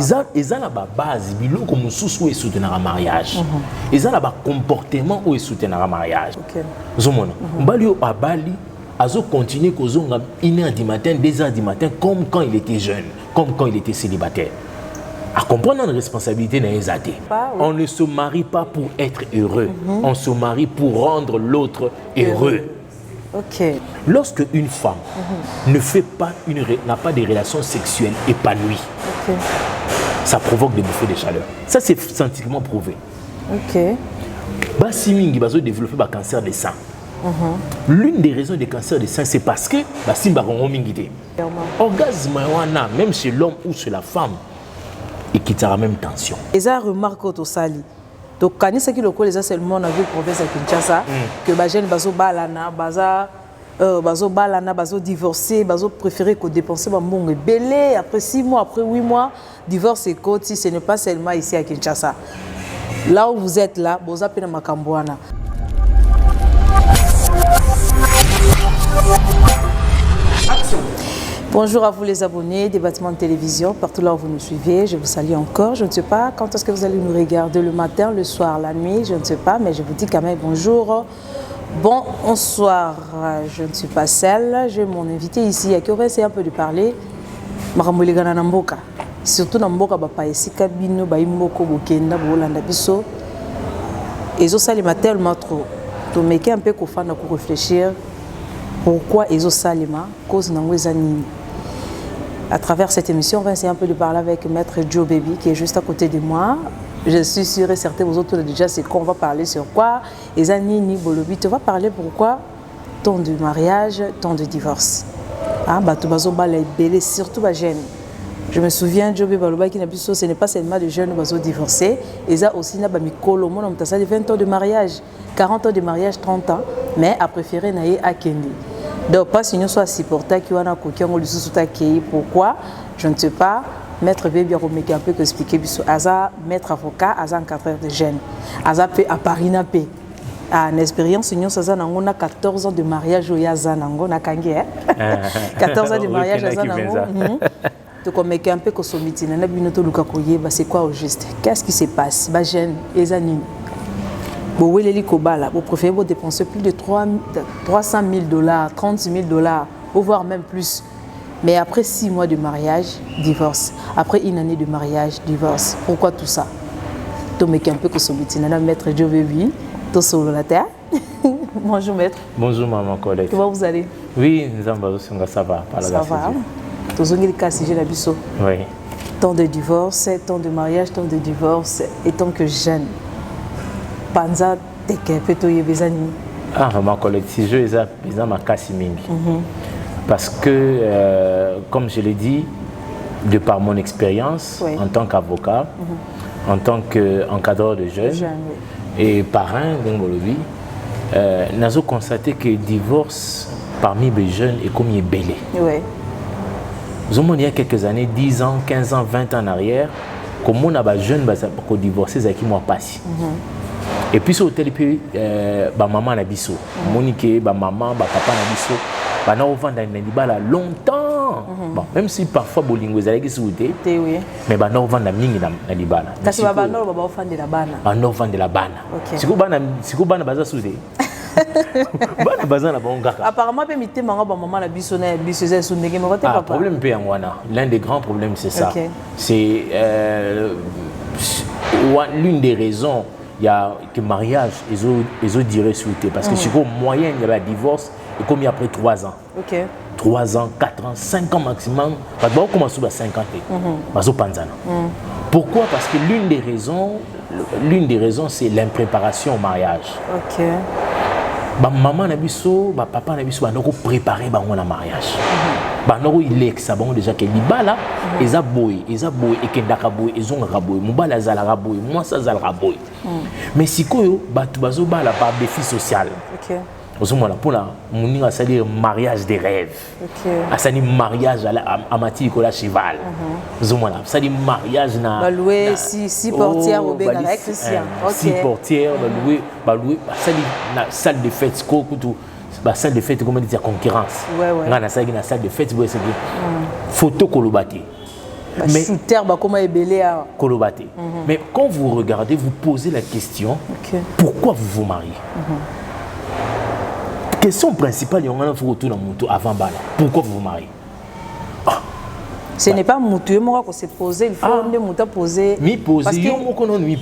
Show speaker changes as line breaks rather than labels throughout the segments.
Ils ont la base, ils ont comme sous et soutenir un mariage. Ils ont la comportement où ils soutenir un mariage. Zomona. Balio à Bali, azo continuer kozonga 1h du matin, 2h du matin, comme quand il était jeune, comme quand il était célibataire. À comprendre la responsabilité dans les athées. On ne se marie pas pour être heureux. On se marie pour rendre l'autre heureux. Lorsque une femme n'a pas de relations sexuelles épanouies, ça provoque des bouffées de chaleur. Ça, c'est scientifiquement prouvé. Basimingi va développer un cancer du sein. L'une des raisons du cancer du sein, c'est parce que Basimba Rongomingité. Orgasme, même chez l'homme ou chez la femme, et qui a la même tension.
Et ça remarque au Sali. Donc, quand il s'agit de quoi, les seulement dans la ville province à Kinshasa, que les jeunes bazo balana, bazo divorcé, bazo préféré que dépenser un bon belé après 6 mois, après 8 mois, divorce et côte, si ce n'est pas seulement ici à Kinshasa. Là où vous êtes là, vous avez un Makambouana. Bonjour à vous les abonnés des bâtiments de télévision, partout là où vous nous suivez, je vous salue encore. Je ne sais pas quand est-ce que vous allez nous regarder, le matin, le soir, la nuit, je ne sais pas, mais je vous dis quand même bonjour. Bonsoir, je ne suis pas seule, j'ai mon invité ici, à qui on va essayer un peu de parler. Maramouligana Namboka, surtout Namboka, Bapa ici, Kabino, Baimoko, Bokenda, Bolanda Bisso. Et ça, les matins, tellement trop. Donc, mais un peu qu'on fasse réfléchir pourquoi ils ont salima, cause n'angouezani. À travers cette émission, on va essayer un peu de parler avec Maître Joe Baby qui est juste à côté de moi. Je suis sûre et certaine, vous autres déjà, c'est qu'on va parler sur quoi. Et Zanini Bolobi, tu vas parler pourquoi tant de mariage, tant de divorce. Batubazo Balay Belé, surtout les jeunes. Je me souviens, Joe Baby, qui n'a plus ce n'est pas seulement des jeunes qui divorcés. Et ça aussi, n'a pas mis colo, on a 20 ans de mariage, 40 ans de mariage, 30 ans, mais a préféré naïe à Kendi. Donc, pas si nous sommes supporters qui ont un coquin ou le sous-taqué. Pourquoi? Je ne sais pas. Maître Baby a remarqué un peu que expliquer. Aza, maître avocat, Aza encadreur de jeunes. Aza fait à Paris na paix. En expérience, nous avons 14 ans de mariage au Yazanango, na Kangé. 14 ans de mariage à Yazanango. Donc, on met un peu que ce meeting, c'est quoi au juste? Qu'est-ce qui se passe? Jeune, les années. Vous préférez dépenser plus de 300 000 $, 30 000 $, voire même plus. Mais après 6 mois de mariage, divorce. Après 1 année de mariage, divorce. Pourquoi tout ça? Donc, un peu que ce meeting, Maître Joe Baby, tout sur la terre. Bonjour, Maître.
Bonjour, maman collègue.
Comment vous allez?
Oui, ça va.
Ça va. Tous les cas, si j'ai la biseau.
Oui.
Tant de divorce, tant de mariage, tant de divorce, et tant que jeune. Panza, t'es qu'un peu toyé bezani.
Ma collègue, si je les ai ma casse mingi. Parce que, comme je l'ai dit, de par mon expérience en tant qu'avocat, en tant qu'encadreur de jeunes et parrain d'Engolobi, nous avons constaté que le divorce parmi les jeunes est comme il est belé. Il y a quelques années, 10 ans, 15 ans, 20 ans en arrière, comme on a des jeunes qui divorcé, c'est qui m'ont passé. Et puis, sur le pays, maman n'a biso, Monique, maman, papa n'a biso, on a vendu dans longtemps. Bon, même si parfois bolingo est souté, mais on a vendu dans Nibala.
Parce que on a vendu la bana.
On a vendu la bana. Si vous avez besoin souté.
Apparemment,
le problème, l'un des grands problèmes, c'est ça. C'est l'une des raisons. Il y a que mariage, ils ont duré souhaité. Parce que si vous moyen, il y avait un divorce, et comme il y a après 3 ans. 3 ans, 4 ans, 5 ans maximum. Parce que on commence à 50 ans. Pourquoi? Parce que l'une des raisons, c'est l'impréparation au mariage. Maman n'a biso, papa n'a biso, on a préparé un mariage. Il est ça déjà que libala, ils a boy, et que ndakaboy, ils ont raboy, mobala zala raboy, moi ça zala raboy. Mais si koyo, tu bazo bala par défi social. Pour la mouni, ça dit mariage des rêves. Ça dit mariage à Mati la cheval. Ça dit mariage na.
Louer 6 portières au Bénin avec Christian.
6 portières, louer, ça dit la salle de fête, la salle de fête, comment dire, concurrence. On a la salle de fête, photo kolobati. Mais
shooter, comment est belé à
Kolobate. Mais quand vous regardez, vous posez la question, pourquoi vous vous mariez? Question principale, il y a un retour dans mon tour avant Bala. Pourquoi vous vous mariez?
Ce n'est pas Moutou, moi qu'on s'est posé, il faut que Moutou poser.
Mi poser, il y a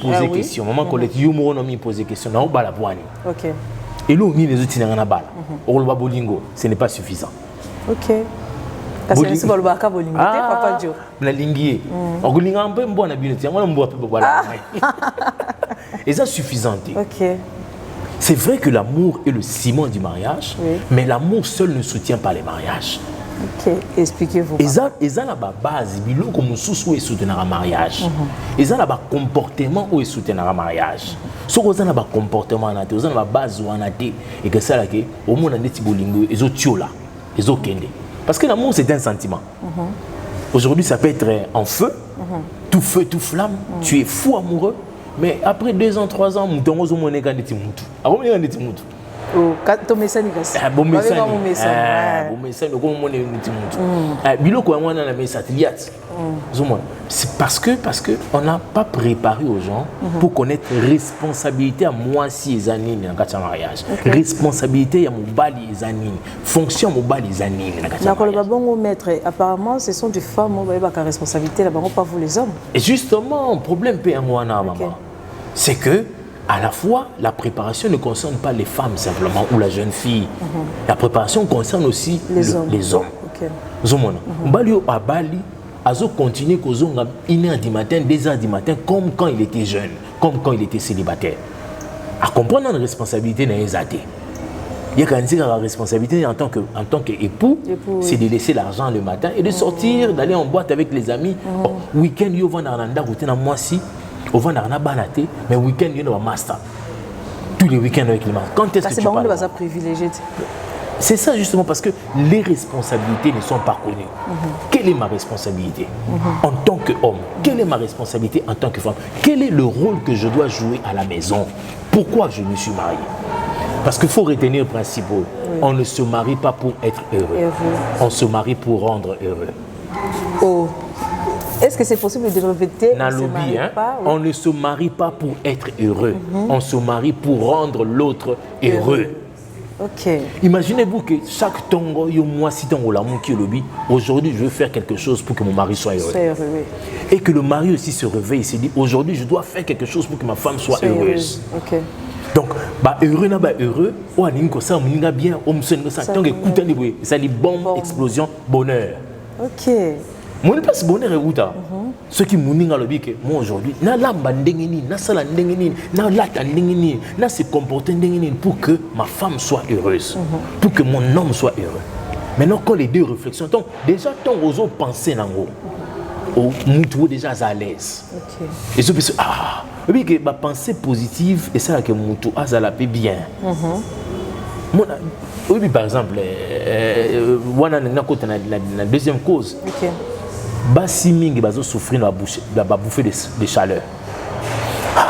poser question. Maman collègue, il y a poser question. Non, Bala Boani.
Ok.
Et là, on a des outils dans la balle. Au Bolingo, ce n'est pas suffisant.
Ok. Parce que c'est le Baka Bolingo. Papa Joe.
La linguier. On a un peu de bonne habileté. On a un peu de bonne habileté. Et ça suffisant.
Ok.
C'est vrai que l'amour est le ciment du mariage, mais l'amour seul ne soutient pas les mariages.
Ok, expliquez-vous.
Et ça la base, comme sous est soutenu le mariage. Et ça la comportement où est soutenu le mariage. Ce que ça la comportement na te, ça la base où on a été et que ça là que au monde on est bolingo et zo tiola, et zo kende. Parce que l'amour c'est un sentiment. Aujourd'hui ça peut être en feu, tout feu, tout flamme. Tu es fou amoureux, mais après 2 ans, 3 ans, mouton ozo moné quand tu mutu. Alors on est quand tu mutu.
Oh, ton message est
bon message. Bon message, le comment on est mutu. Bilo quoi moi dans la message satellite. C'est parce que on n'a pas préparé aux gens pour connaître responsabilité à moi si les années dans le mariage. Responsabilité à mon bali les années. Fonction mon bali les années dans le mariage.
Bon maître, apparemment ce sont des femmes qui ont responsabilité là-bas, pas vous les hommes.
Et justement, le problème peut maman, c'est que à la fois, la préparation ne concerne pas les femmes simplement ou la jeune fille. La préparation concerne aussi les hommes. Balio à Bali, Azo continue qu'Ozonga 1h du matin, 2h du matin, comme quand il était jeune, comme quand il était célibataire. À comprendre la responsabilité dans les athées. Il y a quand même la responsabilité en tant qu'époux, c'est de laisser l'argent le matin et de sortir, d'aller en boîte avec les amis. Week-end, il y a un routine à moi si. On va dans la balaté, mais le week-end, il y a un master. Tous les week-ends avec les masters. Quand est-ce que tu parles?
C'est privilégié.
C'est ça justement parce que les responsabilités ne sont pas connues. Quelle est ma responsabilité en tant qu'homme? Quelle est ma responsabilité en tant que femme? Quel est le rôle que je dois jouer à la maison? Pourquoi je me suis marié? Parce qu'il faut retenir le principe. On ne se marie pas pour être heureux. On se marie pour rendre heureux.
Oh. Est-ce que c'est possible de répéter?
On ne se marie pas pour être heureux. On se marie pour rendre l'autre heureux.
Ok.
Imaginez-vous que chaque tongo, moi si tongo l'amour qui est le but, aujourd'hui je veux faire quelque chose pour que mon mari soit heureux. Et que le mari aussi se réveille et se dit aujourd'hui je dois faire quelque chose pour que ma femme soit heureuse.
Ok.
Donc, heureux, heureux, ça bien, ça dit bombe, explosion, bonheur.
Ok.
Mon place bonheur est où ta? Ceux qui m'ont dit que moi aujourd'hui, na lamba ndengeni, na sala ndengeni, na lata ndengeni, na se comporter ndengeni pour que ma femme soit heureuse, pour que mon homme soit heureux. Maintenant, quand les deux réflexions, donc déjà ton oso penser nango, au moutou déjà à l'aise. Et ce que oui que ma pensée positive et ça que moutou a la paix bien. Oui par exemple, la deuxième cause. Basi mingi bazo souffrir la bouffée de chaleur.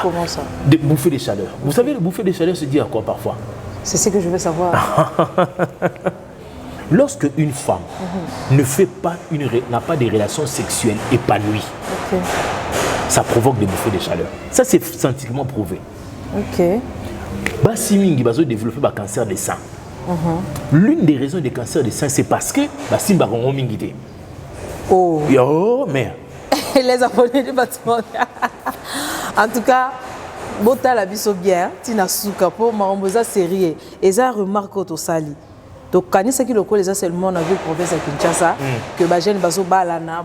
Comment ça?
De bouffée de chaleur. Vous savez, le bouffée de chaleur se dit à quoi parfois?
C'est ce que je veux savoir.
Lorsque une femme n'a pas de relations sexuelles épanouies, ça provoque des bouffées de chaleur. Ça, c'est scientifiquement prouvé. Basi mingi bazo développer un cancer des seins. L'une des raisons des cancers des seins, c'est parce que basi barongo mingité.
Oh.
Yo, merde.
Les abonnés du bâtiment. En tout cas, Bota la biso bien, Tina Souka pour Marombosa série. Et ça remarque au Sali. Donc, quand il s'agit de les seulement dans la province de Kinshasa, que Bajen Bazo Balana,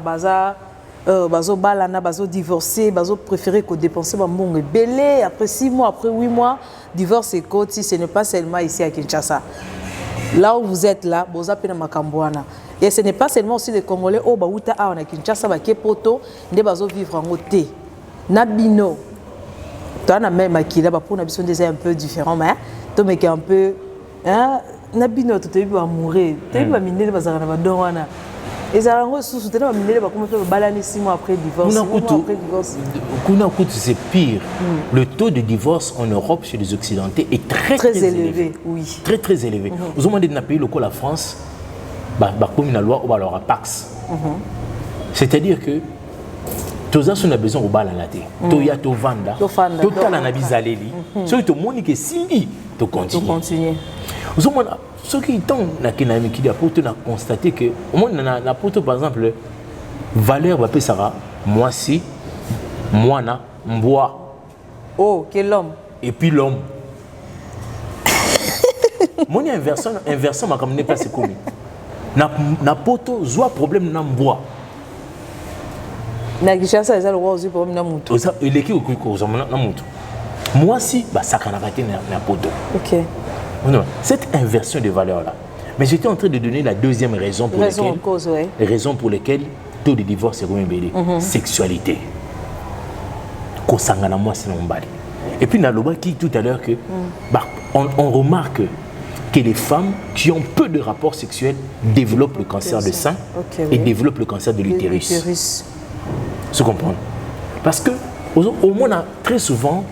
Bazo Balana, Bazo divorcé, Bazo préféré que dépenser Bambong belé. Après 6 mois, après 8 mois, divorce et côte, ce n'est pas seulement ici à Kinshasa. Là où vous êtes là, Boza Pena Makambouana. Et ce n'est pas seulement aussi les Congolais, oh, Baouta, on a Kinshasa, Bakepoto, des bazo vivre en côté. Nabino, toi, on a même Makila, pour une besoin déjà un peu différent, mais toi, mec, un peu. Nabino, tu t'es vu à mourir, tu t'es vu à miner les bazarana, Badouana. Et ça a ressources, tu t'es vu à miner les bazarana, tu t'es vu à 6 mois après divorce.
C'est pire. Le taux de divorce en Europe chez les Occidentaux est très élevé.
Oui.
Très élevé. Vous avez dans un pays local, la France, comme une loi, on va leur Pax. C'est-à-dire que toza so na besoin ko bala na te to ya to vanda to tala na bizaleli so to monique simbi to continuer vous avez ce qui tant na kinami ki pour te na constater que au moins na poto par exemple valeur va pesara moi si mwana mbwa
oh quel homme
et puis l'homme mon inversion m'a comme n'est pas c'est commis na poto zoa problème na mbwa
na kishasa eza le roi aussi problème na mutu
oza eleki okuiko na mutu moi si ba sakana raté na poto
OK
non cette inversion de valeur là mais j'étais en train de donner la deuxième raison pour laquelle taux de divorce est comme belé sexualité kosangana moi c'est mbali et puis na loba qui tout à l'heure que on remarque que les femmes qui ont peu de rapports sexuels développent le cancer de sein et développent le cancer de l'utérus. Tu comprends? Parce que au moins très souvent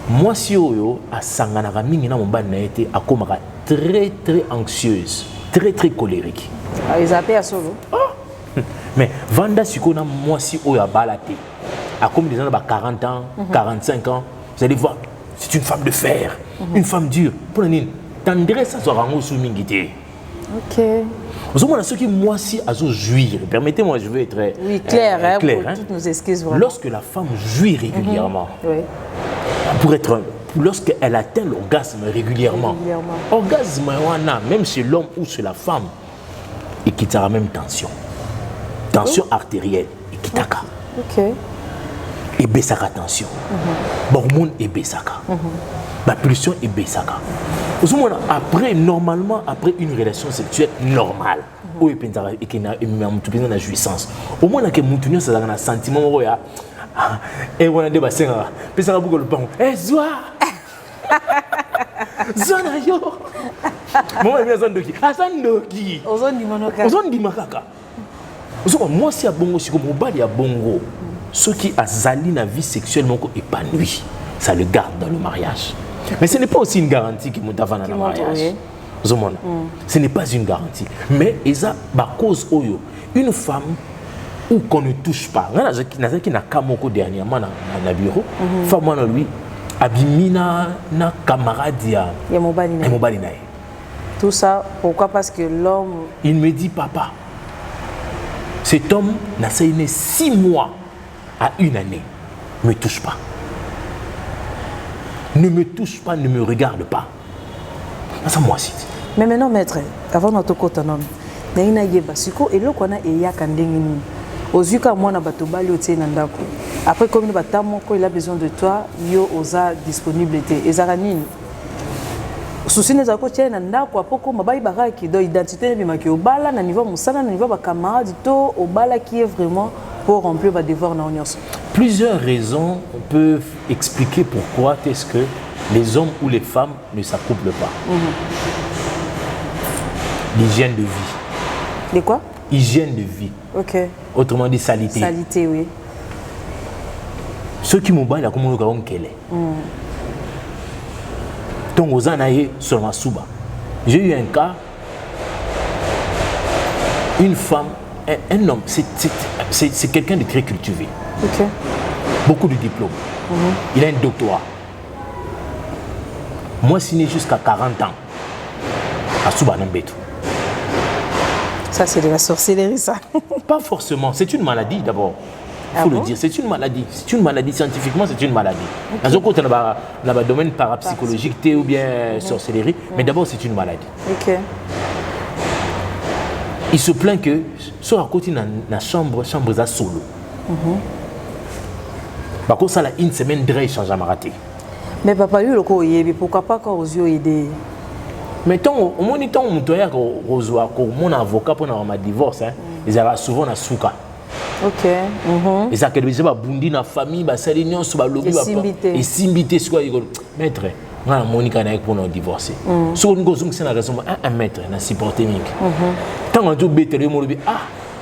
moi si oyo a sangana mingi na mbali na été a komaka très très anxieuse, très très colérique.
Ah ils appellent à solo.
Mais vanda sikona moi si oyo a balate a comme des gens de 40 ans, 45 ans, vous allez voir c'est une femme de fer, une femme dure. Pour une tendresse ça sera en sous mingité.
OK.
Vous avez ceux qui moi si à jouir. Permettez-moi, je veux être
clair,
clair
pour toutes nos excuses vraiment.
Lorsque la femme jouit régulièrement, lorsqu'elle atteint l'orgasme régulièrement. Orgasme même chez l'homme ou chez la femme, et qui t'a même tension artérielle et qui t'a
OK.
Et baissaka tension. Hormone et baissaka. La pulsion et baissaka. Après, normalement, après une relation sexuelle normale, où il y a une jouissance, au moins, il y a un sentiment où il y a et on a des bassins. Puis ça va beaucoup le pan. Eh, Zoa! Zona yo! Moi, je suis Zandoki. Ah, Zandoki! Ozondi Makaka. Moi, si à Bongo, si comme il y a Bongo, ceux qui a zali la vie sexuelle épanouie, ça le garde dans le mariage. Mais ce n'est pas aussi une garantie que nous avons dans le mariage. Ce n'est pas une garantie. Mais il y a cause une femme où qu'on ne touche pas. Il y a un dernièrement dans le bureau. Femme lui abimina na camarade ya mobali na.
Tout ça pourquoi? Parce que l'homme
il me dit papa cet homme n'a saigné 6 mois à 1 année. Ne me touche pas. Ne me touche pas, ne me regarde pas. Ça moi aussi.
Mais maintenant maître, avant notre côté non. Naina yeba siko et lokona e yaka ndengini. Ozuka mwana bato bali otie na ndako. Après comme batamo ko il a besoin de toi, yo oza disponibilité. Ezara nini? Souci neza ko tie na ndako apoko mabai baraki do identité bimaki obala na niveau musana na niveau ba camarade to obala qui est vraiment pour remplir va devoir na onyos.
Plusieurs raisons peuvent expliquer pourquoi est-ce que les hommes ou les femmes ne s'accouplent pas. L'hygiène de vie.
De quoi?
Hygiène de vie.
OK.
Autrement dit salité.
Salité, oui.
Ceux qui m'ont baillé, comment on a dit donc aux anaïs sur ma souba. J'ai eu un cas, une femme, un homme, c'est quelqu'un de très cultivé.
OK.
Beaucoup de diplômes. Il a un doctorat. Moi, signé jusqu'à 40 ans. À Souba Nambeto.
Ça, c'est de la sorcellerie, ça.
Pas forcément. C'est une maladie, d'abord. Il faut le dire. C'est une maladie. C'est une maladie. Scientifiquement, c'est une maladie. Dans un côté, dans le domaine parapsychologique, ou bien sorcellerie. Mais d'abord, c'est une maladie.
OK.
Il se plaint que, sur la côté, dans la chambre est solo. Par contre, ça, là, une semaine, il change à raté.
Mais papa, pourquoi pas quand aux yeux aider?
Mais tant au moins temps on doit rejoindre mon avocat pour un divorce ils avaient souvent na souka.
OK.
Et ça que déjà bundi na famille ba salinion so ba lobi ba et simbité soit maître na Monica na pour nous divorcer. So ngo zung c'est la raison un maître na supporter mink. Tant on doit bétele mo lobi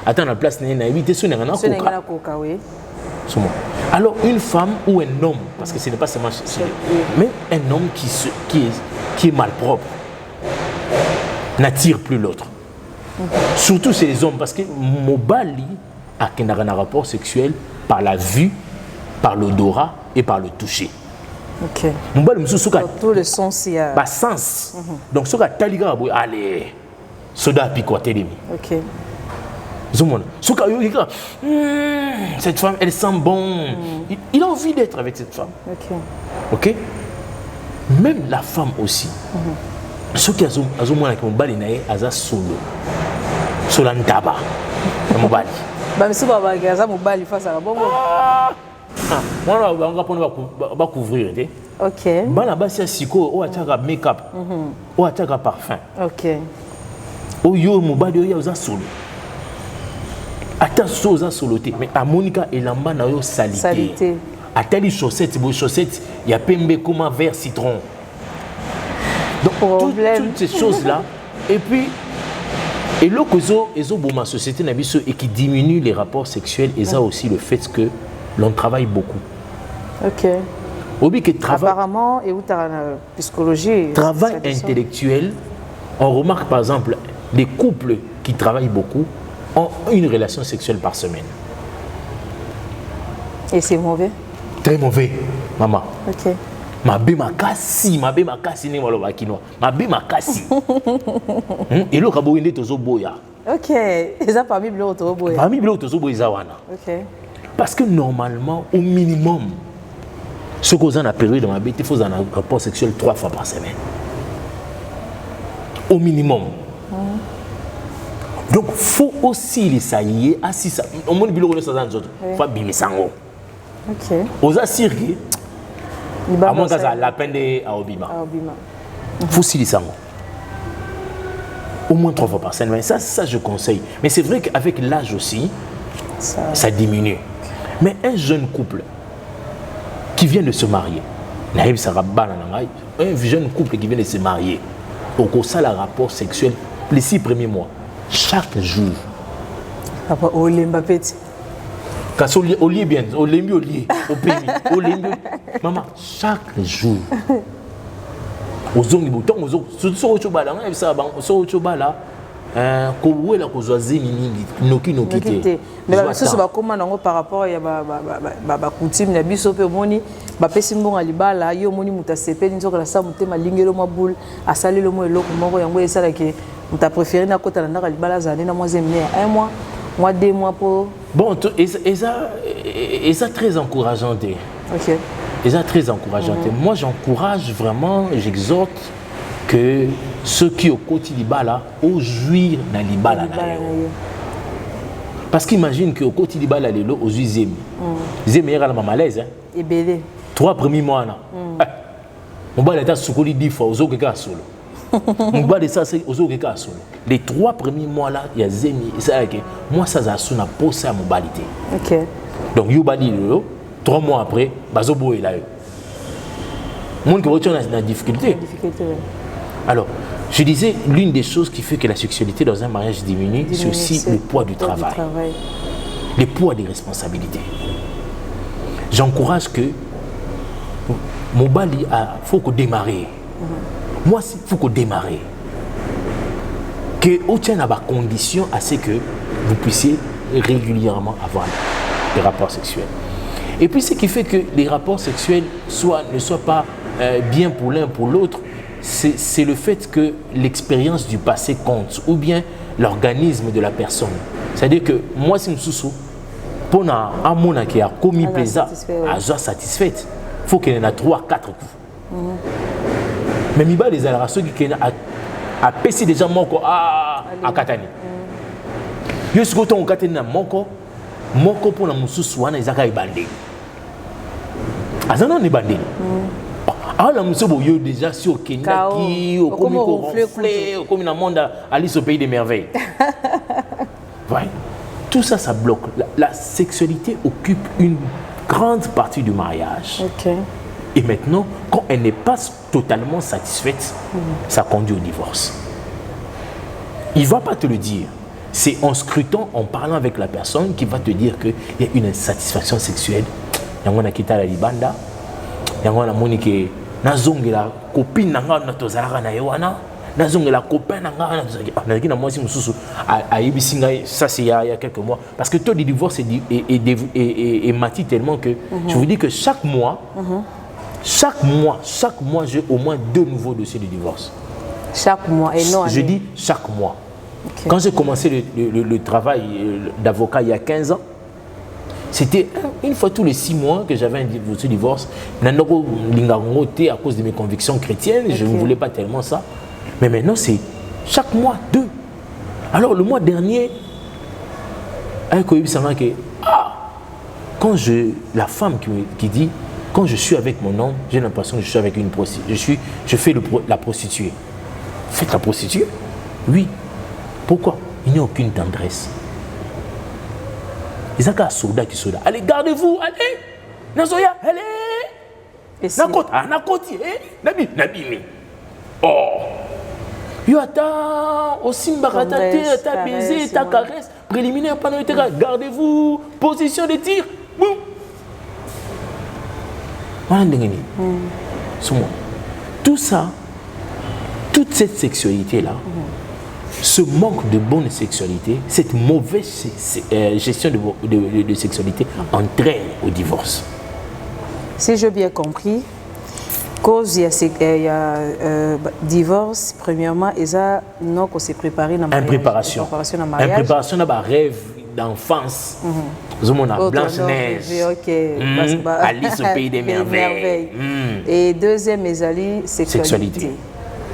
attends la place na éviter so na
coca oui.
Alors une femme ou un homme parce que ce n'est pas seulement mais un homme qui est malpropre n'attire plus l'autre. Surtout chez les hommes, parce que Mobali a un rapport sexuel par la vue, par l'odorat et par le toucher.
Ok.
Tout
le sens, il y a...
sens. Donc, ce que tu as allez, soda picoté.
Ok.
Cette femme, elle sent bon. Il a envie d'être avec cette femme.
Ok.
Ok. Même la femme aussi. Ceux qui ont moins que mon bali nae aza solo. Solo ntaba. Mon bali.
Bah monsieur baba gaza mon bali face à la bongo.
On va couvrir.
Ok.
Bana basi siko o ataka make-up. O ataka parfum.
Ok.
O yo mon bali o ya aza solo. Attention aux soloté, mais à Monica et Lamba na yo salité. À telle chaussette, il y a pembe comme un vert citron. Donc toutes ces choses là, et puis et l'autre ils ont ma société et qui diminue les rapports sexuels et ça aussi le fait que l'on travaille beaucoup.
Ok. Apparemment et où tu as la psychologie.
Travail intellectuel, on remarque par exemple les couples qui travaillent beaucoup ont une relation sexuelle par semaine.
Et c'est mauvais?
Très mauvais, maman.
Ok.
Mabe makasi ni walo bakino. Mabe makasi. Et le kabo inde tozo boya.
Ok. Et ça parmi bleu tozo boya.
Parmi bleu tozo boya zawana.
Ok.
Parce que normalement au minimum ce qu'on a période dans ma bête, il faut un rapport sexuel 3 fois par semaine. Au minimum. Donc, il faut aussi les saillier. Au moins, il faut bien sango.
Ok.
Aux assirés, à mon cas, la peine à Obima. Il faut aussi les sango. Au moins 3 fois par semaine. Ça, je conseille. Mais c'est vrai qu'avec l'âge aussi, ça diminue. Mais un jeune couple qui vient de se marier, un jeune couple qui vient de se marier, au cours de la rapport sexuel, les 6 premiers mois, chaque jour.
Papa, au Mbappé.
Quand on lit bien, on lit mieux, au pays, on lit mieux. Maman, chaque jour. Aux zones de bouton, aux autres, sur au chobala, sur au chobala, où est la cause noki
mais ça se va comment par rapport à coutume na biso pe moni ba pesi mbonga libala yo moni muta sepeli nzoka la sa mutema lingelo mabul asali le mo eloko moko yango esala ke muta préféré na kota na libala zane na mois un mois 2 mois pour
bon et ça très encourageant.
OK.
Et ça très encourageant. Moi j'encourage vraiment, j'exhorte que ceux qui au côté libala au jouir na libala na yo. Parce qu'imagine que au côté libala lelo au jouir zemi yera na malaise hein.
Et belé
3 premiers mois na. On va l'état soukoli 10 fois aux autres solo. On va de ça c'est aux autres solo. Les 3 premiers mois là, il y a zemi ça que moi ça za suna posa à mobilité.
OK.
Donc yo bali lelo 3 mois après bazobo est là. Monde qui retient la difficulté. Alors, je disais, l'une des choses qui fait que la sexualité dans un mariage diminue, c'est aussi le poids du travail. Le poids des responsabilités. J'encourage que mon bali, il faut qu'on démarre. Moi, il faut qu'on démarre. Que vous tienne à la condition à ce que vous puissiez régulièrement avoir des rapports sexuels. Et puis, ce qui fait que les rapports sexuels ne soient pas bien pour l'un pour l'autre, c'est le fait que l'expérience du passé compte, ou bien l'organisme de la personne. C'est-à-dire que moi, si je suis pour un monde qui a commis plaisir, à soit satisfaite, il faut qu'il y en ait 3, 4 coups. Mais il y a des générations qui a passé déjà moko à Katani. Je suis content au Katani moko pour la moussous wana izaka ibandé. Azana ni bandé. Ah la moussou boyo déjà sur Kenya qui au comme au comme dans monde Alice au pays des merveilles. Ouais. Tout ça ça bloque. La sexualité occupe une grande partie du mariage.
OK.
Et maintenant, quand elle n'est pas totalement satisfaite, ça conduit au divorce. Il ne va pas te le dire. C'est en scrutant, en parlant avec la personne qui va te dire qu'il y a une insatisfaction sexuelle. Il y a un kita la libanda, il y a un monique na zongi la copine na tozalaka na yowana, la copain ça c'est il y a quelques mois parce que taux de divorce est mati tellement que je vous dis que chaque mois j'ai au moins 2 nouveaux dossiers de divorce.
Chaque mois et non
je dis chaque mois. Okay. Quand j'ai commencé le travail d'avocat il y a 15 ans, c'était une fois tous les 6 mois que j'avais un divorce. À cause de mes convictions chrétiennes, je ne voulais pas tellement ça. Mais maintenant, c'est chaque mois 2. Alors, le mois dernier, quand la femme qui dit, quand je suis avec mon homme, j'ai l'impression que je suis avec une prostituée. Je fais la prostituée. Faites la prostituée? Oui. Pourquoi? Il n'y a aucune tendresse. Ils ont un soldat qui soda. Allez, gardez-vous, allez. Nazoya, allez. Nakoti, Nabi. Oh. Yo attends, aussi mbaratate, ta baiser, ta caresse, préliminaire pendant le terrain. Gardez-vous, position de tir. Boum. Tout ça, toute cette sexualité-là, ce manque de bonne sexualité, cette mauvaise gestion de sexualité entraîne au divorce.
Si j'ai bien compris, cause il y a divorce, premièrement, et ça, nous on s'est préparé dans
la préparation d'un rêve d'enfance. Blanche-Neige, Alice au pays des merveilles.
Et deuxième, Ezali, sexualité.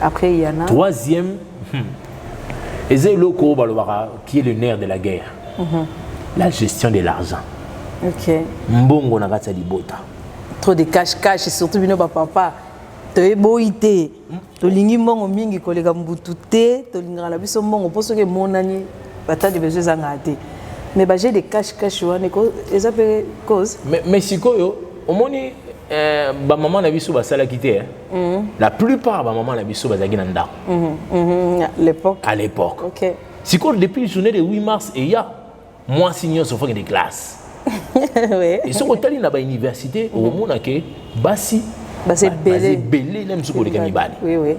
Après, il y en a.
Troisième, qui est le nerf de la guerre, la gestion de l'argent. Mbongo na kati libota.
Trop de cash, surtout bino papa. To eboité. To lingi mbongo mingi kolega mbutute, to lingala biso mbongo poso ke monani bata de besoin zangate. Mais j'ai des cash wane ko ezapé cause.
Mais sikoyo, omoni ba maman na biso ba sala kité la plupart ba maman na biso ba zaki na ndako. À l'époque.
OK.
Sikoyo depuis la journée de 8 mars et ya moi signons sur des classes.
Oui.
Et sur hôtel na ba université au mona ke basi
c'est
belé même sur les camibali.
Oui.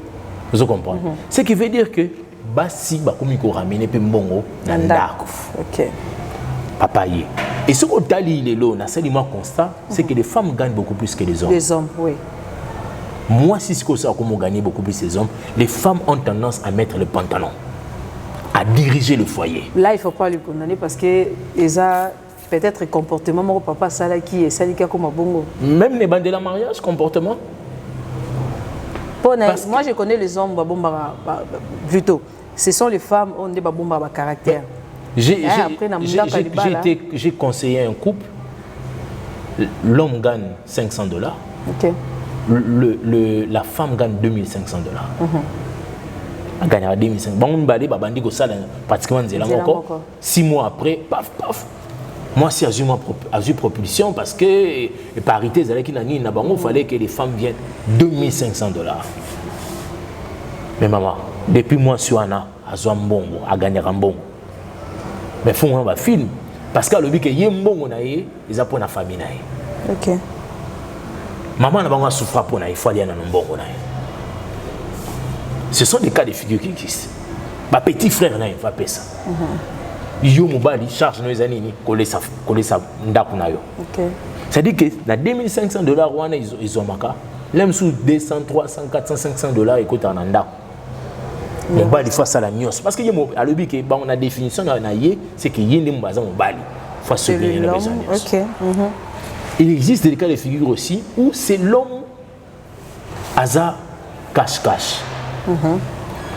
Vous comprenez? Ce qui veut dire que basi ba komi ko ramener pe mbongo na ndako.
OK.
Papa y. Et ce qu'on t'a dit, c'est constat, c'est que les femmes gagnent beaucoup plus que les hommes.
Les hommes, oui.
Moi, si c'est comme ça qu'on gagne beaucoup plus que les hommes, les femmes ont tendance à mettre le pantalon, à diriger le foyer.
Là, il ne faut pas lui condamner parce que ça peut-être comportement, mon papa, ça là qui est ça comme un bongo.
Même les bandes de la mariage, comportement.
Moi, je connais les hommes, plutôt. Ce sont les femmes qui ont des caractère.
J'ai conseillé un couple, l'homme gagne $500,
okay.
La femme gagne $2500. Elle gagnera $2500. Pratiquement 6 mois après, paf. Moi, c'est Azure Propulsion parce que parité, il fallait que les femmes viennent $2500. Mais maman, depuis moi, Suana, Azure Mbongo, a gagné un bon. Mais il faut un film. Parce que le but que Yembongo naïe, ils ont pour la famille naïe.
OK.
Maman n'a pas souffert pour naïe, il faut aller dans un bon naïe. Ce sont des cas de figure qui existent. Ma petit frère naïe va payer ça. Yo mobali charge nos années coller ça ndaku nayo.
OK.
C'est-à-dire que na $2500 ils ont maka. Même sous 200, 300, 400, $500 écoute en ndaku. Mon bali face à la nuance parce que à l'objet que on a définition c'est que yende mbaza mon bali face à la besoin.
OK.
Il existe des cas de figure aussi où c'est l'homme aza cache.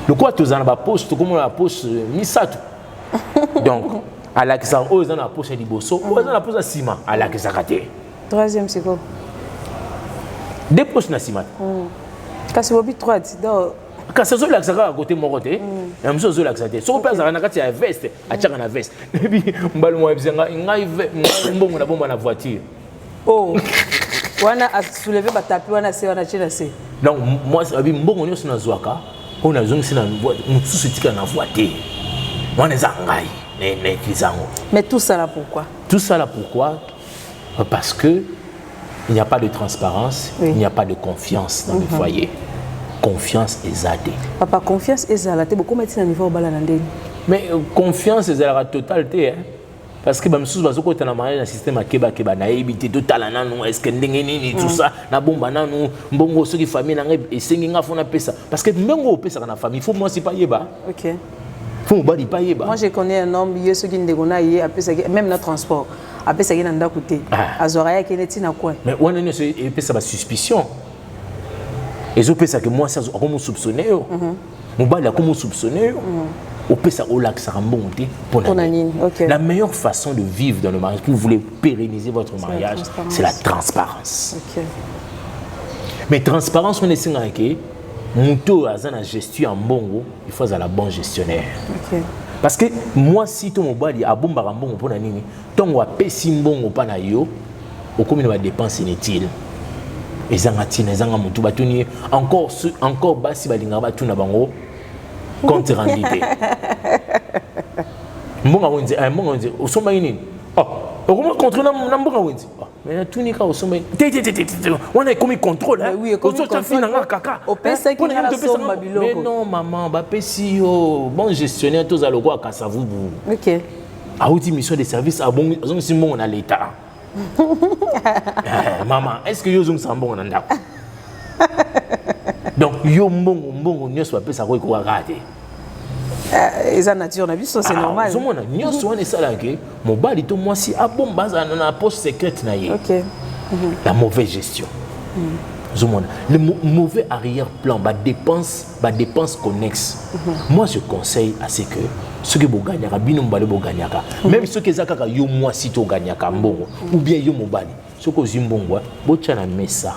Le quoi tous en la poche tout comme la poche misato. Donc à la que ça ose dans la poche de bosso, ose dans la poche de ciment à la que ça raté.
Troisième c'est quoi?
Deux poches na ciment.
Parce que vous 3
quand ça là ça à côté mon côté et même chose là ça so père ça na kati ya veste a tchaka na veste et puis mbalo mo bizenga ngai mbongo na bomba na voiture
oh wana a soulever ba tapis wana c'est wana china c'est
donc moi abi mbongo nyo sina zwaka on a zone sina mususu tika na voiture wana za ngai ne kizango.
Mais tout ça là pourquoi?
Tout ça là pourquoi? Parce que il n'y a pas de transparence, il n'y a pas de confiance dans le foyer. confiance ezate.
Papa, confiance ezalate, beaucoup mettent à niveau au balanandé.
Mais confiance ezalate totalité, hein. Parce que même si vous avez un mariage dans système à Keba na éviter total nan est-ce que ndengeni tout ça na bomba nanu mbongo ceux qui famille na et senginga fona pesa parce que mbongo pesa na famille faut moi c'est pas yeba.
OK.
Faut pas pas yeba.
Moi je connais un homme il ceux qui ndengona yé même le transport après ça na ndakoté azoraya qui netina quoi.
Mais on ne c'est pesa ba suspicion. Et je pense que moi ça comme soupçonner yo. Mon bali a comme soupçonner yo. Au pesa au lac Sarambonté pour
okay.
La meilleure façon de vivre dans le mariage, si vous voulez pérenniser votre mariage, c'est la transparence.
Okay.
Mais transparence, on est sûr que Mouto a la gestion en bongo, il faut la bonne gestionnaire.
Okay.
Parce que moi, si ton mobile a bon barambongo pour nani, ton wa pessim bongo pana yo, au combien de dépenses inutiles. Et zangatina, zangamutu batuni encore bas si balinga batuna bango. Compte rendu. Mbonga wenzi, mbonga wenzi, osomba nini? Oh, comment contrôler na mbonga wenzi? Mais tout ni ka osomba. On a commis contrôle hein.
Oui, comme ça
finanga kaka.
Au pesa qui na somba biloko.
Mais non maman, ba pesi yo, bon gestionnaire tous aloko akasa vous.
OK.
A outil mission de service a bon, si mbonga na l'état. Maman, est-ce que yo zong sambonga na ndako? Donc yo mbongo nyos ba pesa ko rater.
Eza nature na biso c'est normal.
Zomona nyos wana sala ke mobali to mwasi a bon baza na poche secrète na ye.
OK.
La mauvaise gestion. Zomona le mauvais arrière-plan ba dépense connexe. Moi je conseille à ce que ceux qui boganyaka bino mbale boganyaka même ceux qui zakaka yo mwasi to ganyaka mbongo ou bien yo mobali ceux ko zimbongo bocha na mesa.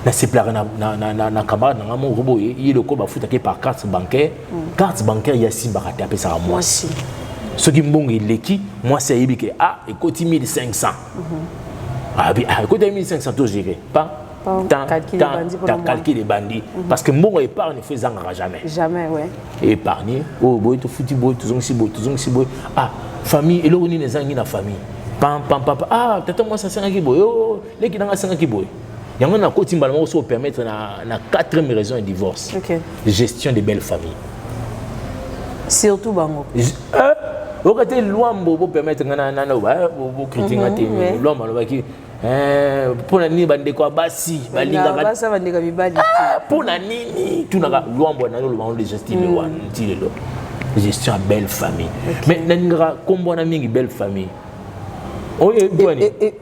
Na séparé na camarade na mon robot il le ko ba futa ke par carte bancaire ya simba ka taper ça à moi si ce qui mbongo ileki moi c'est yibike et côté 1500 côté 1500 to gérer pas calculer bandi parce que mbongo épargne faisant jamais
ouais
épargner boy to futi boy to zongsi boy famille et l'oni les angi na famille pam tata moi ça 5 ki boy les ki na 5 ki boy. Il y a un côté qui permettre la quatrième raison de divorce.
Okay.
Gestion des belles familles.
Surtout bango.
Au côté loin pour permettre de critiquer l'homme qui pour la nini bande quoi basi balinga
basa bande ka bibali
pour la nini tout na loin bona le monde de gestion de gestion à belle famille. Mais n'ingra combo na mingi belle famille.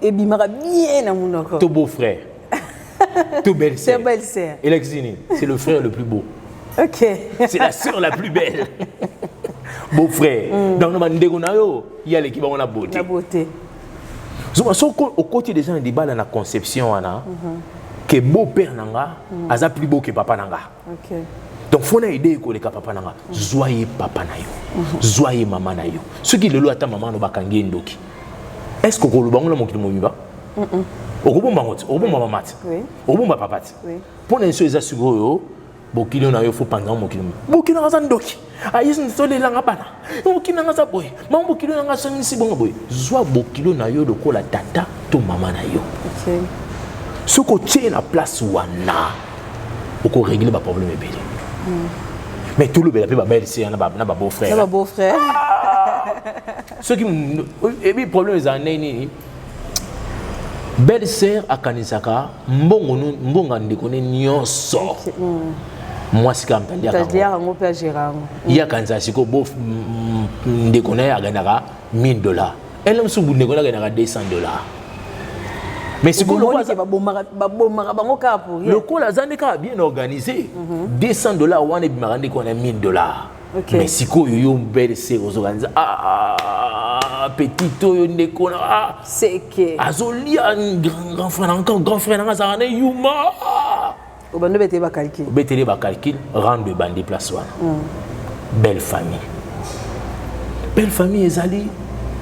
Et bimara bien na munoko.
Ton beau-frère. Tout belle-sœur.
C'est belle-sœur.
Elexini, c'est le frère le plus beau.
OK.
C'est la sœur la plus belle. Beau-frère. Dans le monde, il y a l'équipe on a beauté.
La beauté.
Au côté des gens, il y a la conception que beau-père nanga, a plus beau que papa nanga.
OK.
Donc, il faut une idée que papa nanga, joyeux papa na yo, joyeux maman na yo. Ce qui le loue à ta maman no bakangi ndoki. Est-ce que le bango la mon kilomita? Au bon maman, oui. Au bon papa, oui. Pour les choses à suivre, bokilo na yo faut pendant mon kilomita. Bokilo na zandoki. Aïe, c'est une seule langue bana. Bokilo na zaboy. Maman bokilo na songi si bon boy. Zoa bokilo na yo de ko la tata to maman na yo.
OK.
Ce que tu es la place wana, pour régler le problème est belé. Mais tout le bel appel belle-sœur na beau-frère.
Na beau-frère.
Ce qui et problème est en belle-sœur à Kanisaka, mbonga ndekone nyonso. Moi c'est comme t'as dit.
T'as dit à mon père Gérard.
Il y a Kanisaka siko bo ndekone a ganaka $1000. Elle me soubu ndekone a ganaka $200. Mais c'est quoi le coup la zandeka bien organisé. $200 wan et bimarande qu'on a $1000.
Okay.
Mais si quoi yo belle-sœur aux organiser petit yo ndekona
c'est que
azoli un grand frère encore grand frère na zane yuma
obande bete ba calcul
rendre bandi place wana belle famille ezali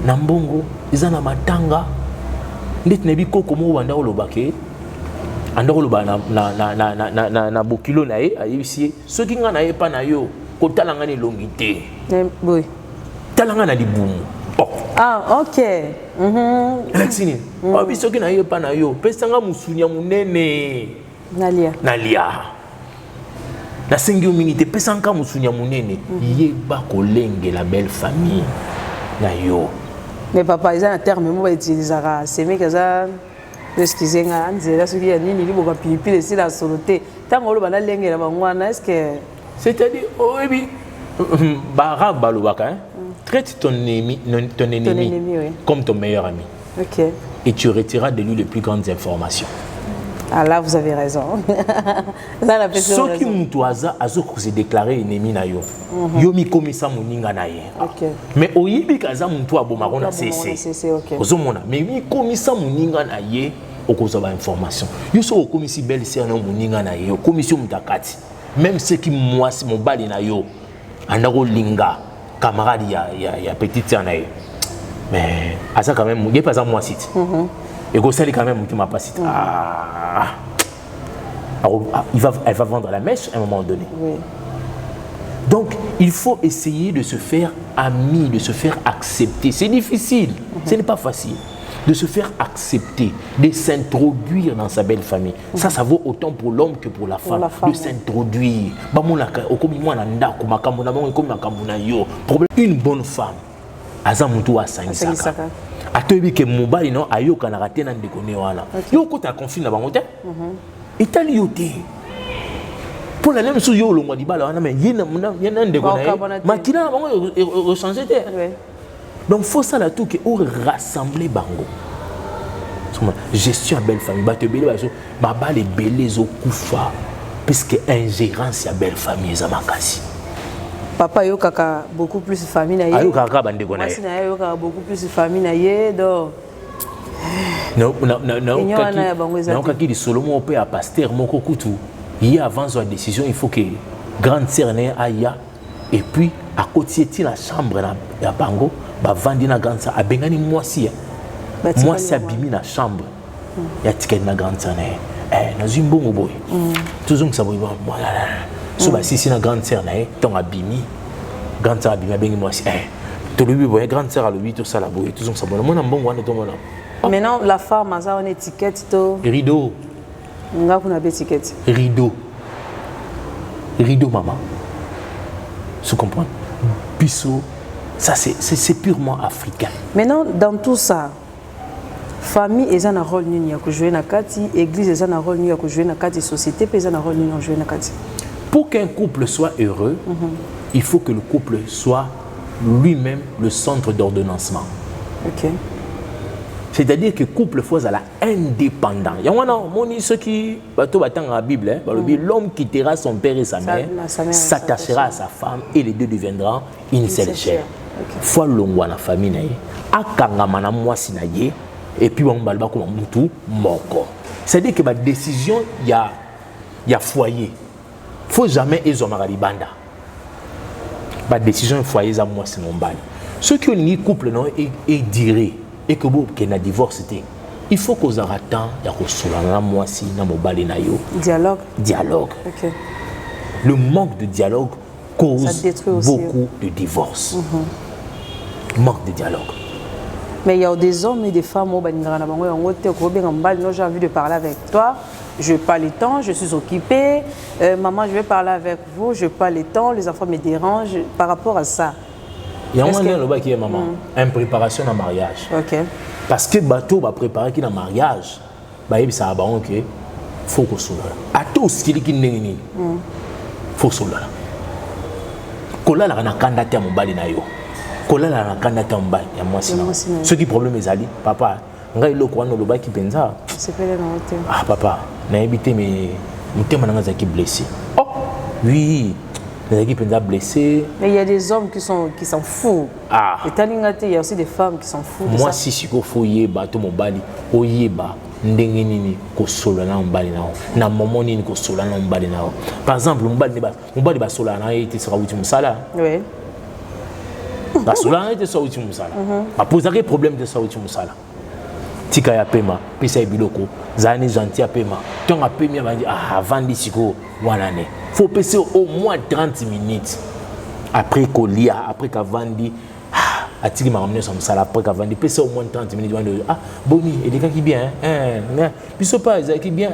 na mbongo ezana matanga ndeti nebi koko mo wanda olobake andako loba na bokilo na ye ayibisi soki nga na ye pa na yo kotalanga ni longité
oui
talanga na libumu.
OK.
Alexine, biso ki na yo pa na yo, pesanga musunya munene. nalia na sengi mingi pesa nka musunya munene yeba kolenge la belle famille na yo.
Mais papa ils ont un terme moi utiliser c'est mais que ça excusez nga nzela soki ya nini liboka pilipili c'est la soloté tango lo bana lenge la bangwana est-ce que
c'est-à-dire oh oui bara balobaka hein traite ton ennemi
oui.
comme ton meilleur ami.
OK.
Et tu retireras de lui les plus grandes informations.
Ah là vous avez raison. Là la personne.
Ce qui mutuaza azo se déclarer ennemi na yo. Yo mi komisa muninga na ye.
OK.
Mais oyibi kaza muntu abomako na cc.
OK.
Ozomona mais mi komisa muninga na ye okoza ba information. Yo so okomisi belle sœur na muninga na ye, okomisi mutakati. Même ceux qui mwasi mobali na yo andako linga camarade ya petite sœur na ye. Mais asa quand même il pas à moi site. Et go sali quand même mutima pas site. Elle va vendre la mèche à un moment donné.
Oui.
Donc, il faut essayer de se faire ami, de se faire accepter. C'est difficile, ce n'est pas facile. De se faire accepter, de s'introduire dans sa belle famille. Ça vaut autant pour l'homme que pour la femme. De s'introduire. Une bonne femme, Azamutu a Sangisaka. Atobi ke mobali no ayoka na raté na ndekone wana. Yo ko ta conflit na bango te. Itali yote. Pour la même chose yo lo ngwa dibala wana mais yena ndekone. Makina na bango rechanger te. Donc faut ça là tout que ou rassembler bango. Gestion à belle famille, ba te belé ba les belé zo kufa puisque ingérence à belle famille za makasi.
Papa yo kaka beaucoup plus de famille na ye.
Ayo kaka bande ko na ye.
Moi yo kaka beaucoup plus de famille na ye donc.
Non kaki di Solomon pe a pasteur moko kutu. Il y a avant la décision, il faut que grande sœur na aya et puis à côté de la chambre na bango ba vandi na grande sœur abengani mwasi. Mwasi abimi na chambre. Ya ticket na grande sœur na. Na zimbongo boy. Toujours que ça boy voilà. So ba si na grande sœur na ton abimi grande sœur abimi bengi moi to lui boy grande sœur a lui tout ça la boy tout ça bon moi na mbongo wana to mona.
Maintenant la femme a ça on étiquette to
rideau
nga kuna be étiquette
rideau maman tu comprends biso ça c'est purement africain.
Maintenant dans tout ça famille est un rôle nini ya ko jouer na kati église est un rôle nini ya ko jouer na kati société est un rôle nini ya jouer na kati.
Pour qu'un couple soit heureux, il faut que le couple soit lui-même le centre d'ordonnancement.
Okay.
C'est-à-dire que le couple soit indépendant. Il y a ceux qui dans la Bible, l'homme quittera son père et sa mère, s'attachera à sa femme et les deux deviendront une seule chair. Faut l'ongwa na famille na ye, akangama na mwasi na ye, et puis on balba ko mutu moko. C'est-à-dire que la décision il y a foyer. Faut jamais ezomara banda. Ba décision foyer za moi c'est non bal. Ceux qui ont un couple non et dirait et que bon qu'il y a divorce c'était. Il faut qu'on ait temps ya ko solana moi si na mobali na yo. Dialogue.
OK.
Le manque de dialogue cause beaucoup de divorces. Manque de dialogue.
Mais il y a des hommes et des femmes au Baningana Bango en haute j'ai envie de parler avec toi. Je n'ai pas le temps, je suis occupée. Maman, je vais parler avec vous, je n'ai pas le temps, les enfants me dérangent par rapport à ça.
Il y a un moment qui est maman, une préparation à mariage.
OK.
Parce que bateau va préparer qui dans mariage, ça va OK. Faut qu'on soit là. À tous qui qui n'est faut soit là. Kola la na candidat mon bali na yo. Kola la na candidat mon bali ya moi sinon. Ce qui problème est ali papa. Ngai lo kwa no lo ba ki penza.
C'est pas le nom.
Ah papa, na habité mais mutema nanga zaki blessé. Oh oui, zaki penza blessé.
Mais il y a des hommes qui s'en foutent.
Ah.
Et taningate il y a aussi des femmes qui s'en foutent.
Moi si siko foyer ba to mobali, oyeba ndenge nini ko solo na mbali na na moment nini ko solo na mbali na. Par exemple, mbali ba solo na été sera wuti musala.
Oui.
Ba solo na été sera wuti musala. Ba poser problème de sera wuti musala. Tika ya pema pesa ebiloko zani gentil ya pema ton a pema ba di avant disiko wana ne faut passer au moins 30 minutes après kolia après kavandi atiki ma ramener son sala après kavandi passer au moins 30 minutes boni et les gars qui bien biso pas qui bien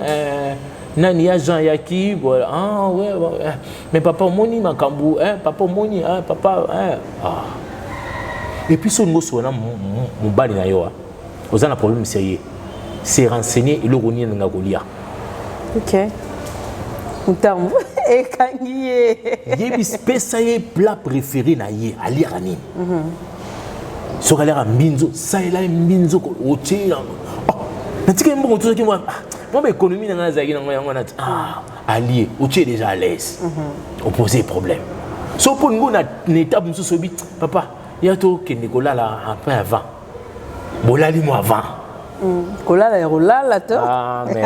Nani ya Jean Yaki, voilà. Ah ouais, ouais. Mais papa moni makambu, hein, papa moni, hein, papa, hein. Ah. Et puis son gosse on a mon bali na yo. Vous avez un problème sérieux. C'est renseigné et le roni na golia.
OK. Mutambu et kangiye.
Yebi spécial plat préféré na yé ali rani. So galera mbinzo, ça est là mbinzo ko oche. Na tika mbo tout ça qui moi. Moi, l'économie dans la zone, allié, on est déjà à l'aise. On pose des problèmes. Sauf pour nous, on a une étape où on dit, papa, il y a tout qui est Nicolas là, un peu avant. Bolali moi avant.
Nicolas là, Nicolas là, toi.
Ah, mais.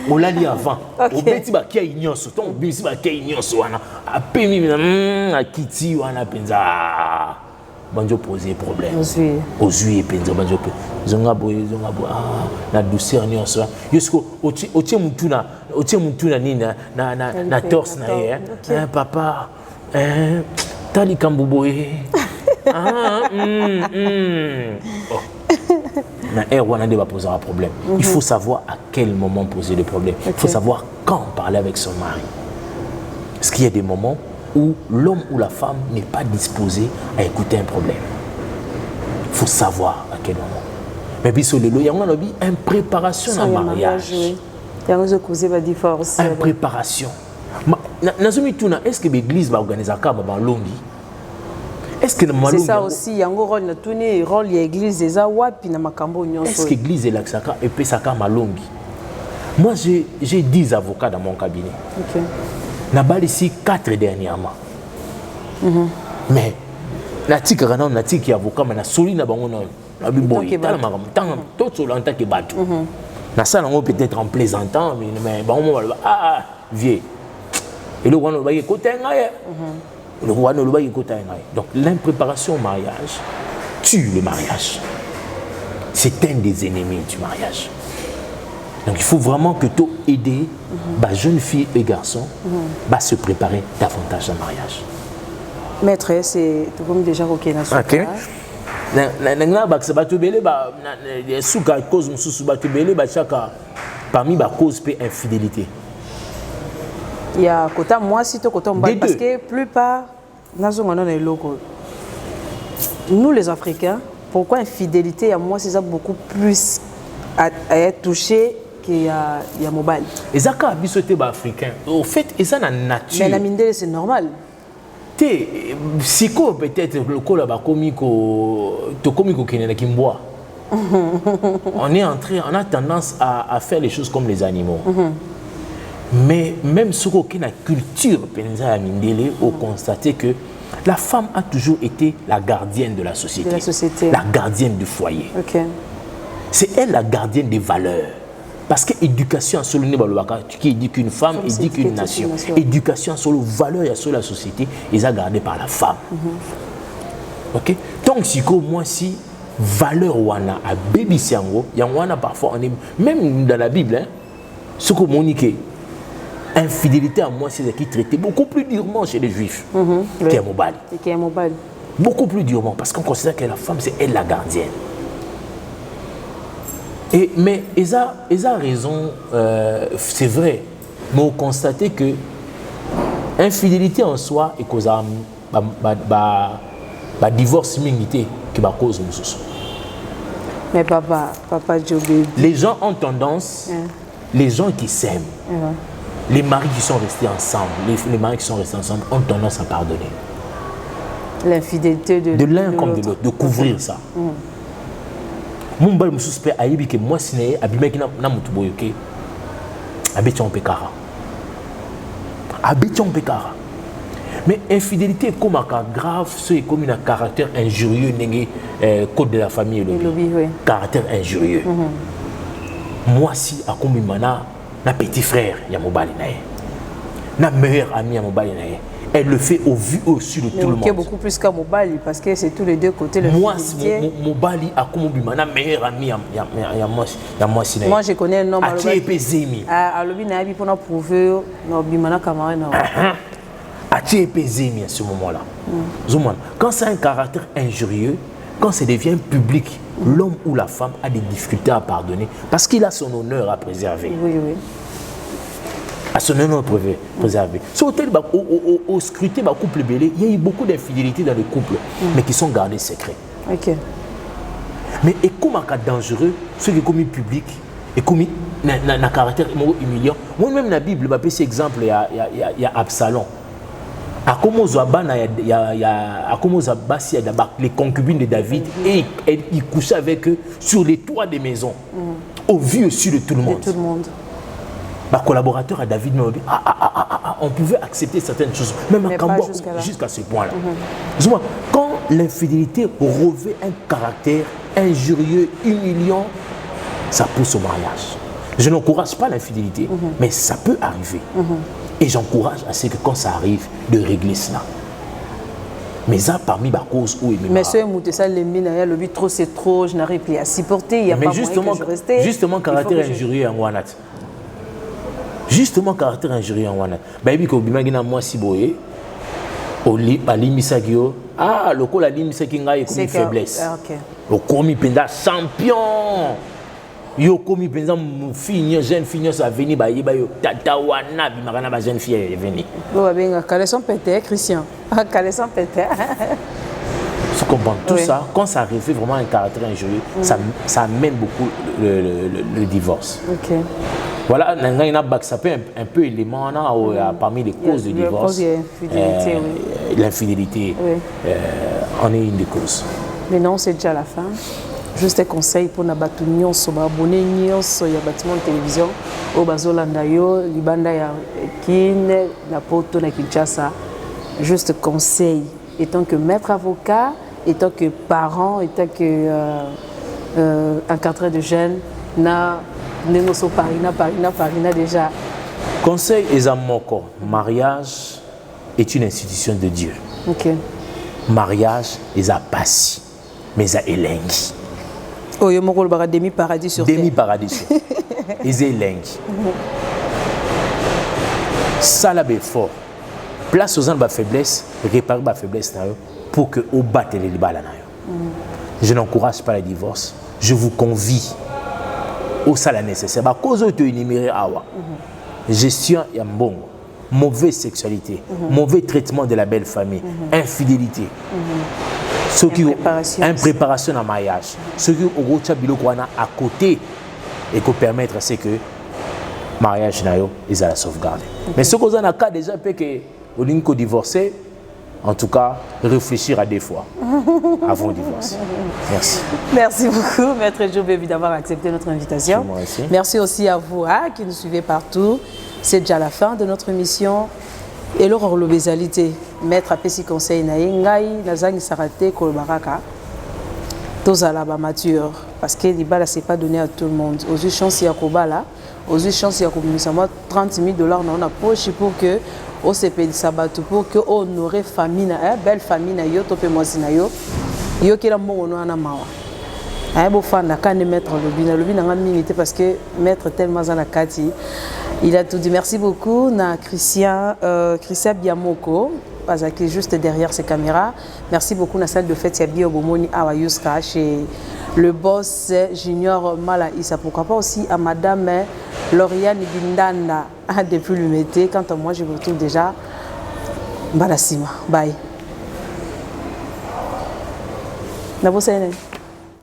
Bolali avant. Au petit bah qui a ignoré ce ton, au petit bah qui a ignoré ce wana. À peine, à Kitty wana penza. Banjo poser problème. Aux yeux penza banjo. Zonga boy ah na douceur ni onso yusko otie mutuna ni na torse na ye hein papa tali kambuboye ah na wana de va poser un problème. Il faut savoir à quel moment poser le problème. Il faut savoir quand parler avec son mari. Parce qu'il y a des moments où l'homme ou la femme n'est pas disposé à écouter un problème. Il faut savoir à quel moment. Mais puis sur le lot, il y a une préparation à mariage. Il
y a une divorce.
Une préparation. Est-ce que l'église va organiser un cas longi? Est-ce que
c'est ça aussi, il y a un rôle de l'église des Awapi na makambo nyonso.
Est-ce que l'église est là et puis ça ka malongi? Moi j'ai 10 avocats dans mon cabinet. OK. Na bal ici 4 dernièrement. Mais na tika na tika avocat mais na soli na bango non. Peut-être en plaisantant, mais vieux. Et le roi ne va pas écouter. Donc l'impréparation au mariage tue le mariage. C'est un des ennemis du mariage. Donc il faut vraiment que tu aides les jeunes filles et garçons à se préparer davantage au mariage.
Maître, c'est déjà OK.
Parmi les causes de infidélité.
Il y a côté moi si tu côté parce que plupart nous les Africains, pourquoi infidélité à moi c'est ça beaucoup plus à être touché qu'il y a mobile.
Et ça quand bisoté africain. Au fait, et ça la nature.
Mais la mindele c'est normal.
Psycho peut-être le col là comico to comico qui n'est kimboa. On est entré, on a tendance à faire les choses comme les animaux. Mais même sur aucune culture penza ya mindele, on constater que la femme a toujours été la gardienne de la société. La gardienne du foyer.
Okay.
C'est elle la gardienne des valeurs. Parce que l'éducation sur le niveau qui dit qu'une femme, il dit qu'une nation. Éducation sur les valeurs sur la société, ils sont gardés par la femme. Ok? Donc si moi si valeur wana à baby siango, il y a parfois on est même dans la Bible, hein, ce que monique infidélité à moi c'est qui traité beaucoup plus durement chez les Juifs qu'un mobile. Beaucoup plus durement parce qu'on considère que la femme c'est elle la gardienne. Mais ils ont raison, c'est vrai. Mais on constate que l'infidélité en soi est cause de divorce minité qui va cause de ça.
Mais papa Djobé.
Les gens ont tendance, les gens qui s'aiment, les maris qui sont restés ensemble, les maris qui sont restés ensemble ont tendance à pardonner.
L'infidélité
de l'un comme de l'autre, de couvrir ça. Mon bal me suspect à que moi si n'est abimé na mutuboyoke abetion pekara mais infidélité comme un cas grave c'est comme un caractère injurieux n'est code de la famille le caractère injurieux moi si à comme mana na petit frère ya mobali na meilleur ami ya mobali na elle le fait au vu au-dessus de tout le monde.
Beaucoup plus qu'à Mobali parce que c'est tous les deux côtés.
Moi, Mobali a comme un meilleur ami à moi.
Moi, je connais un homme.
À Tchépezemi.
À l'objet n'a pas pour prouver nos bimana camarades.
À Tchépezemi à ce moment-là. Quand c'est un caractère injurieux, quand ça devient public, l'homme ou la femme a des difficultés à pardonner parce qu'il a son honneur à préserver.
Oui.
son honneur préservé. Sur au scrutin, le couple belé, il y a eu beaucoup d'infidélités dans le couple, mais qui sont gardées secrets.
Ok.
Mais et comment c'est dangereux, ceux qui sont commis public, et commis un caractère humiliant. Moi-même, dans la Bible, je vais exemple, il y a Absalom. À comment les concubines de David, et il couchait avec eux sur les toits des maisons, au vu aussi de tout le monde. Ma collaborateur à David m'a dit on pouvait accepter certaines choses, même à Camboire, jusqu'à ce point-là. Quand l'infidélité revêt un caractère injurieux, humiliant, ça pousse au mariage. Je n'encourage pas l'infidélité, mais ça peut arriver. Et j'encourage à ce que quand ça arrive, de régler cela. Mais ça, parmi ma cause où il me
mais ce ça les mines, le but trop c'est trop, je n'arrive plus à supporter, il y a pas moyen que je reste.
Justement, caractère injurieux en Wanat. Justement, caractère injurieux en Wanat. Baby ko bimagina moi si boye. Alimisagio, le col alimisaki ngai comme faiblesse. Le komi penda champion. Yo komi penda fille jeune fille ça venir ba yeba yo tata wana bimagana ba jeune fille est venue.
Oh ben caleçon pété Christian. Caleçon pété.
Tu comprends tout ça quand ça arrive vraiment un caractère injurieux, ça amène beaucoup le divorce. OK. Voilà, il y a un peu élément parmi les causes du divorce. L'infidélité en est une des causes.
Mais non, c'est déjà la fin. Juste un conseil pour nos abonnés sur le bâtiment de télévision, au Bazolandayo, Libanda ya Kin, la Poto, na Kinshasa. Juste conseil, étant que maître avocat, étant que parent, étant que encadré de jeunes, Parina déjà.
Conseil Ezamoko, mariage est une institution de Dieu.
Ok.
Mariage est à passi, mais à elengi.
Oh, il y a un demi-paradis sur terre.
Demi-paradis sur terre. Ils elengi. Ça là, fort. Place aux gens de faiblesse, réparer ma faiblesse pour que vous battez les balles. Je n'encourage pas le divorce. Je vous convie au salaire nécessaire. À cause de énumérer gestion et mauvaise sexualité, mauvais traitement de la belle famille, infidélité, impréparation à mariage, ce qui est à côté et qui permettre à que le mariage est à la sauvegarde. Mais ce qu'on a cas déjà peut que vous divorcer, en tout cas, réfléchir à 2 fois avant le divorce. Merci.
Merci beaucoup, Maître Jobébi, d'avoir accepté notre invitation. Merci aussi à vous qui nous suivez partout. C'est déjà la fin de notre émission. Et l'horreur de l'obésalité, Maître Apesi Conseil Naïngaï, Nazang Sarate Kolbaraka, tous à la mature. Parce que les balles, ce n'est pas donné à tout le monde. Aux yeux chance, il y a Kobala. Aux yeux chance, il y a 30 000 $ dans la poche pour que au CP Sabatou pour que honorer famille na belle famille na yo topé mwasi na yo yo kila mbongo no na mawa ay bo fanda kan mettre le bina nga minité parce que maître tellement zana kati il a tout dit. Merci beaucoup na Christian Biamoko parce que juste derrière ces caméras. Merci beaucoup na salle de fête ya Bio Bomoni awa Yuska chez le boss Junior Mala Issa, pourquoi pas aussi à Madame Lauriane Bindanda depuis le métier. Quant à moi, je vous retrouve déjà. Balassima. Bye.